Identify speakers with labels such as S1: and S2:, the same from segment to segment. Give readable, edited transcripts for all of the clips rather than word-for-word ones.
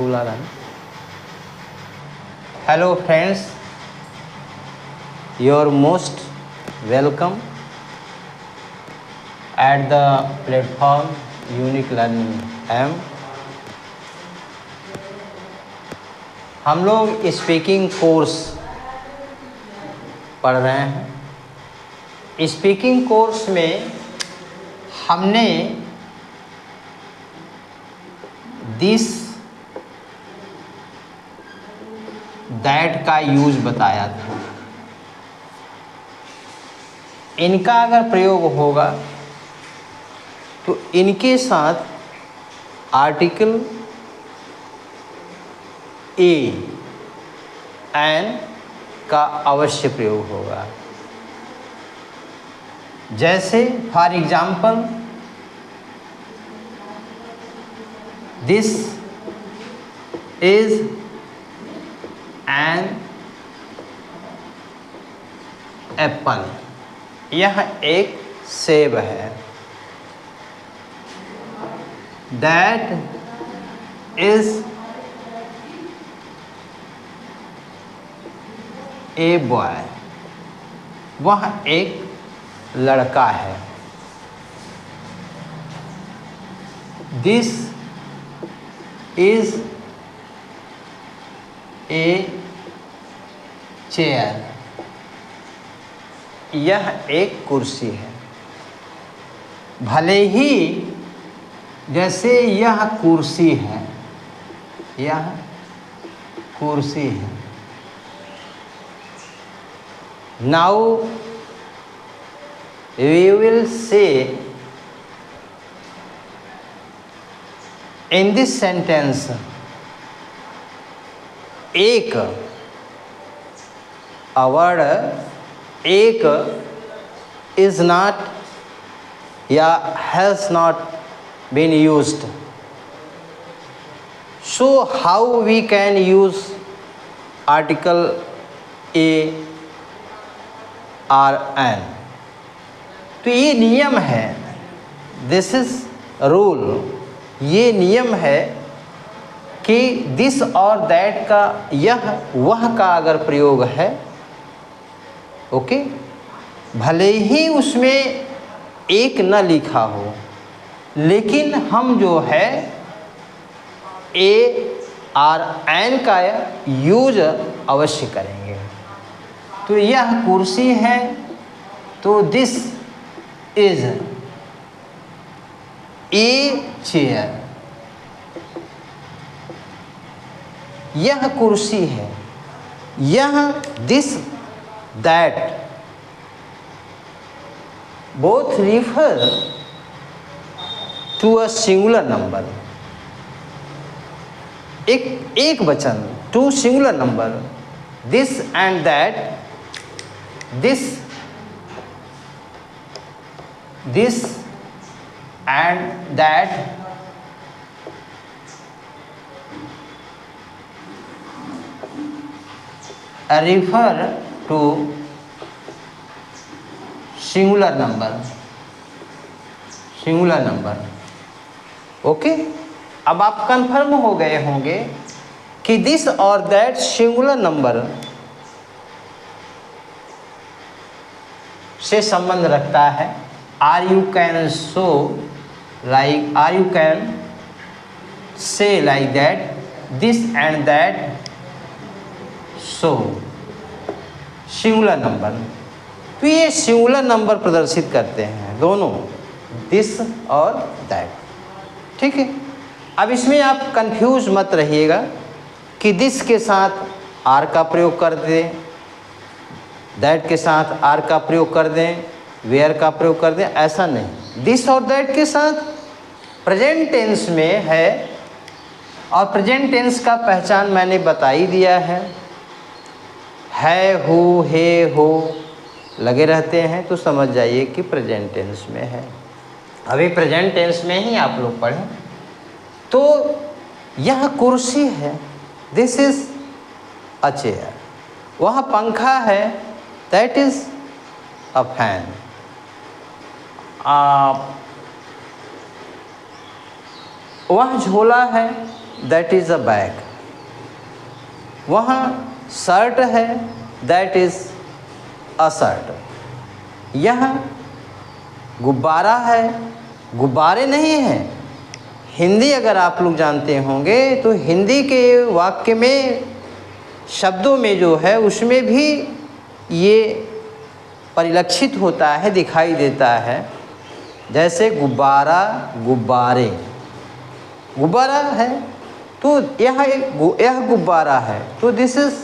S1: खुला रहा। Hello friends, your most welcome at the platform unique learning M. हम लोग स्पीकिंग कोर्स पढ़ रहे हैं। स्पीकिंग कोर्स में हमने दिस दैट का यूज बताया था। इनका अगर प्रयोग होगा तो इनके साथ आर्टिकल ए एन का अवश्य प्रयोग होगा। जैसे for example, this is an apple. यह एक सेब है। That is a boy. वह एक लड़का है। This is a chair. यह एक कुर्सी है। भले ही जैसे यह कुर्सी है, यह कुर्सी है। Now we will say in this sentence, एक वर्ड एक is not या has not been used. So how we can use article a or an? तो ये नियम है, दिस इज रूल। ये नियम है कि दिस और दैट का, यह वह का अगर प्रयोग है, ओके, भले ही उसमें एक न लिखा हो, लेकिन हम जो है ए और एन का यूज अवश्य करेंगे। तो यह कुर्सी है, तो दिस इज ए चेयर। यह कुर्सी है। यह this that both refer to a singular number। एक वचन, to singular number. This and that, this and that refer to singular number. Okay, अब आप कंफर्म हो गए होंगे कि दिस और दैट सिंगुलर नंबर से संबंध रखता है। Are you can say like that, this and that so singular number. तो ये सिंगुलर नंबर प्रदर्शित करते हैं दोनों, दिस और दैट। ठीक है, अब इसमें आप कंफ्यूज मत रहिएगा कि दिस के साथ आर का प्रयोग कर दें, दैट के साथ आर का प्रयोग कर दें, वेयर का प्रयोग कर दें, ऐसा नहीं। दिस और दैट के साथ प्रेजेंट टेंस में है, और प्रेजेंट टेंस का पहचान मैंने बता ही दिया है हु, हे, हो लगे रहते हैं, तो समझ जाइए कि प्रेजेंट टेंस में है। अभी प्रेजेंट टेंस में ही आप लोग पढ़ें। तो यह कुर्सी है, दिस इज अ चेयर। वह पंखा है, दैट इज अ फैन। वह झोला है, दैट इज़ अ बैग। वहाँ शर्ट है, दैट इज़ अ शर्ट। यहाँ गुब्बारा है, गुब्बारे नहीं हैं। हिंदी अगर आप लोग जानते होंगे तो हिंदी के वाक्य में, शब्दों में जो है उसमें भी ये परिलक्षित होता है, दिखाई देता है। जैसे गुब्बारा, गुब्बारे, गुब्बारा है तो यह गुब्बारा है तो दिस इज़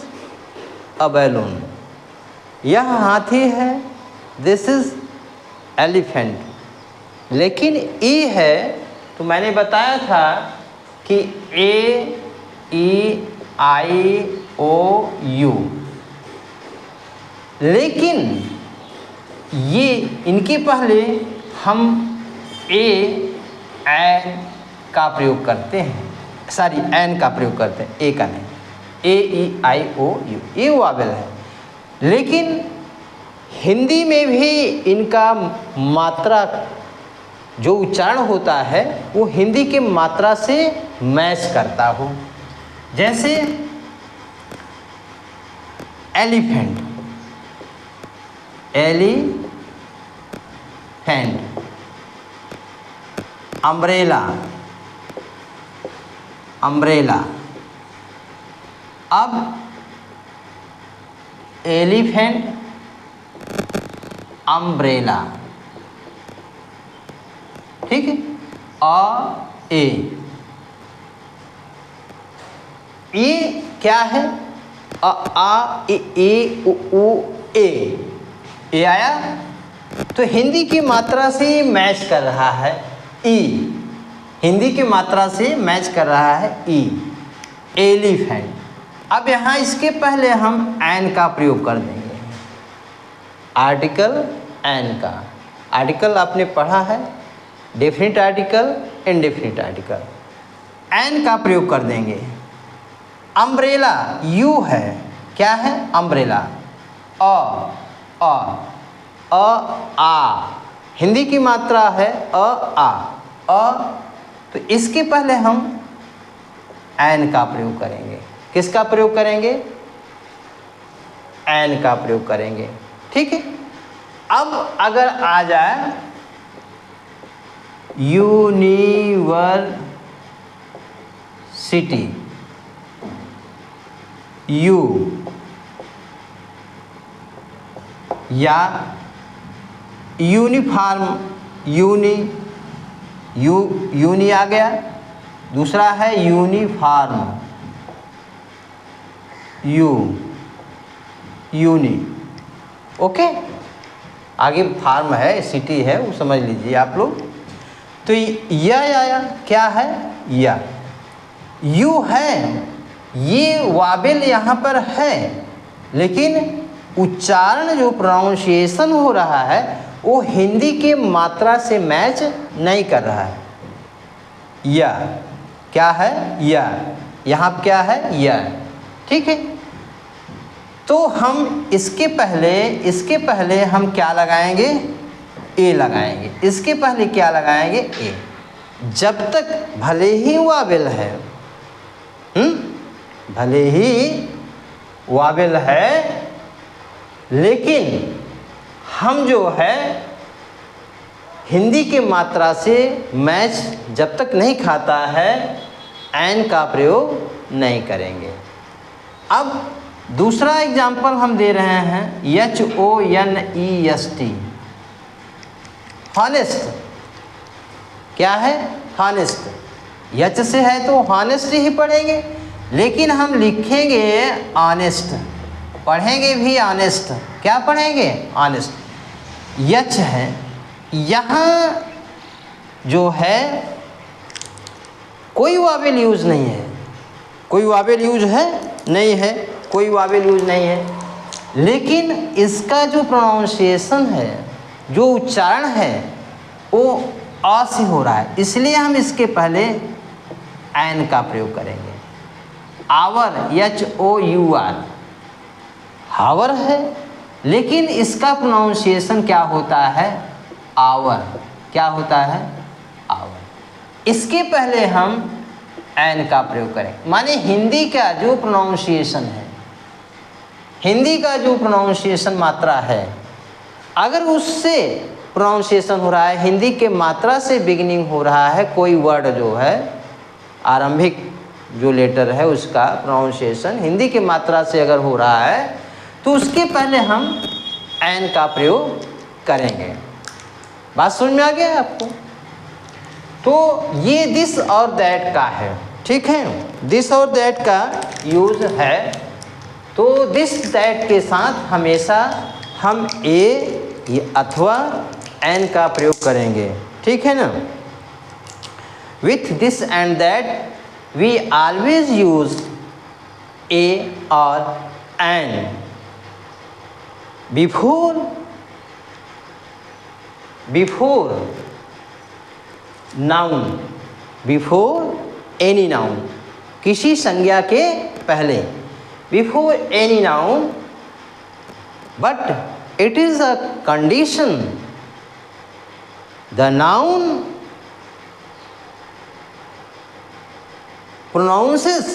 S1: अ बैलून। यह हाथी है, दिस इज़ एलिफेंट। लेकिन ई है तो मैंने बताया था कि ए ई आई ओ यू, लेकिन ये इनके पहले हम ए एन का प्रयोग करते हैं, सॉरी एन का प्रयोग करते हैं, ए का नहीं। ए ई आई ओ यू ये वावेल है, लेकिन हिंदी में भी इनका मात्रा जो उच्चारण होता है वो हिंदी के मात्रा से मैच करता हो। जैसे एलिफेंट, एलिफेंट, अम्ब्रेला, अम्ब्रेला। अब एलिफेंट, अम्ब्रेला, ठीक है। अ ए, ये क्या है? अ आ ए उ ए आया तो हिंदी की मात्रा से मैच कर रहा है ई, हिंदी की मात्रा से मैच कर रहा है ई, एलिफेंट। अब यहाँ इसके पहले हम एन का प्रयोग कर देंगे, आर्टिकल एन का। आर्टिकल आपने पढ़ा है, definite article, indefinite article. An का प्रयोग कर देंगे। अम्ब्रेला यू है, क्या है? अम्ब्रेला। आ, हिंदी की मात्रा है आ। तो इसके पहले हम एन का प्रयोग करेंगे। किसका प्रयोग करेंगे? एन का प्रयोग करेंगे, ठीक है। अब अगर आ जाए यूनिवर्सिटी, यू, या यूनिफॉर्म, यूनी आ गया। दूसरा है यूनिफॉर्म, यूनी, ओके। आगे फार्म है, सिटी है, वो समझ लीजिए आप लोग। तो यह आया, क्या है? या यू है, ये वावेल यहाँ पर है, लेकिन उच्चारण जो प्रोनाउंसिएशन हो रहा है वो हिंदी के मात्रा से मैच नहीं कर रहा है। या क्या है? या, यहाँ क्या है? या, ठीक है। तो हम इसके पहले हम क्या लगाएंगे? ए लगाएंगे। इसके पहले क्या लगाएंगे? ए। जब तक भले ही वावेल है, भले ही वावेल है, लेकिन हम जो है हिंदी के मात्रा से मैच जब तक नहीं खाता है, एन का प्रयोग नहीं करेंगे। अब दूसरा एग्जाम्पल हम दे रहे हैं, HONEST, हॉनेस्ट। क्या है? हॉनेस्ट। यच से है तो हॉनेस्ट ही पढ़ेंगे, लेकिन हम लिखेंगे ऑनेस्ट, पढ़ेंगे भी ऑनेस्ट। क्या पढ़ेंगे? ऑनेस्ट। यच है, यहाँ जो है कोई वावेल यूज नहीं है, कोई वावेल यूज है नहीं है, कोई वावेल यूज नहीं है, लेकिन इसका जो प्रोनाउंसिएशन है, जो उच्चारण है, वो अ से हो रहा है, इसलिए हम इसके पहले एन का प्रयोग करेंगे। आवर, HOUR, हावर है, लेकिन इसका प्रोनाउंसिएशन क्या होता है? आवर। क्या होता है? आवर। इसके पहले हम एन का प्रयोग करें। माने हिंदी का जो प्रोनाउंसिएशन है, हिंदी का जो प्रोनाउंसिएशन मात्रा है, अगर उससे प्रोनाउंसिएशन हो रहा है, हिंदी के मात्रा से बिगिनिंग हो रहा है कोई वर्ड जो है, आरंभिक जो लेटर है उसका प्रोनाउंसिएशन हिंदी के मात्रा से अगर हो रहा है तो उसके पहले हम एन का प्रयोग करेंगे। बात समझ में आ गया आपको? तो ये दिस और दैट का है, ठीक है, दिस और दैट का यूज है। तो दिस दैट के साथ हमेशा हम ए अथवा एन का प्रयोग करेंगे, ठीक है ना। With this and that we always use a और an before noun, before any noun, किसी संज्ञा के पहले, before any noun, but it is a condition the noun pronounces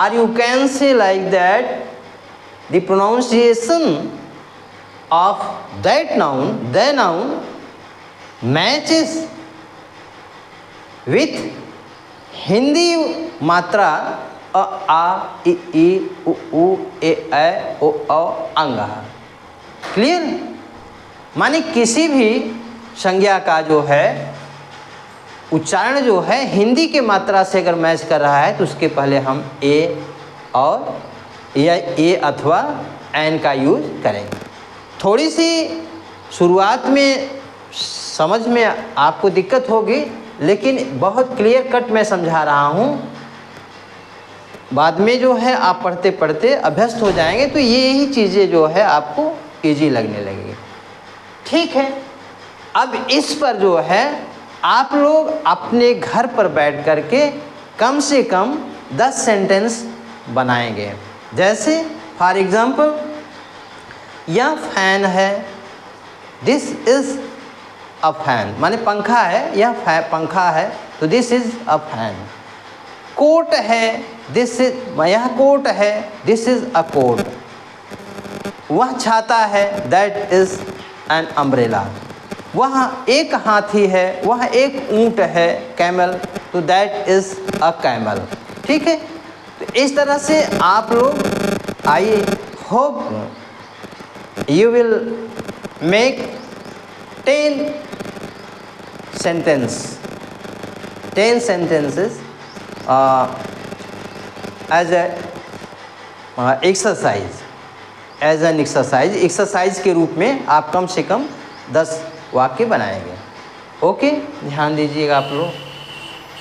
S1: or you can say like that the pronunciation of that noun, the noun matches with Hindi मात्रा अ आ इ ई उ ऊ ए ऐ ओ औ अंग। क्लियर? माने किसी भी संज्ञा का जो है उच्चारण जो है हिंदी के मात्रा से अगर मैच कर रहा है तो उसके पहले हम ए और या ए अथवा एन का यूज करेंगे। थोड़ी सी शुरुआत में समझ में आपको दिक्कत होगी, लेकिन बहुत क्लियर कट मैं समझा रहा हूँ। बाद में जो है आप पढ़ते पढ़ते अभ्यस्त हो जाएंगे तो ये ही चीज़ें जो है आपको ईजी लगने लगेगी, ठीक है। अब इस पर जो है आप लोग अपने घर पर बैठ कर के कम से कम 10 सेंटेंस बनाएंगे। जैसे फॉर एग्जांपल यह फैन है, दिस इज़ अ फैन, माने पंखा है, यह पंखा है तो this is a fan. Coat है, दिस इज, यह कोट है, दिस इज़ अ कोट। वह छाता है, दैट इज़ एन अम्ब्रेला। वह एक हाथी है, वह एक ऊँट है, कैमल, तो दैट इज़ अ कैमल, ठीक है। तो इस तरह से आप लोग, I hope you will make 10 sentences as a exercise, as an exercise के रूप में आप कम से कम 10 वाक्य बनाएंगे। ओके, ध्यान दीजिएगा आप लोग।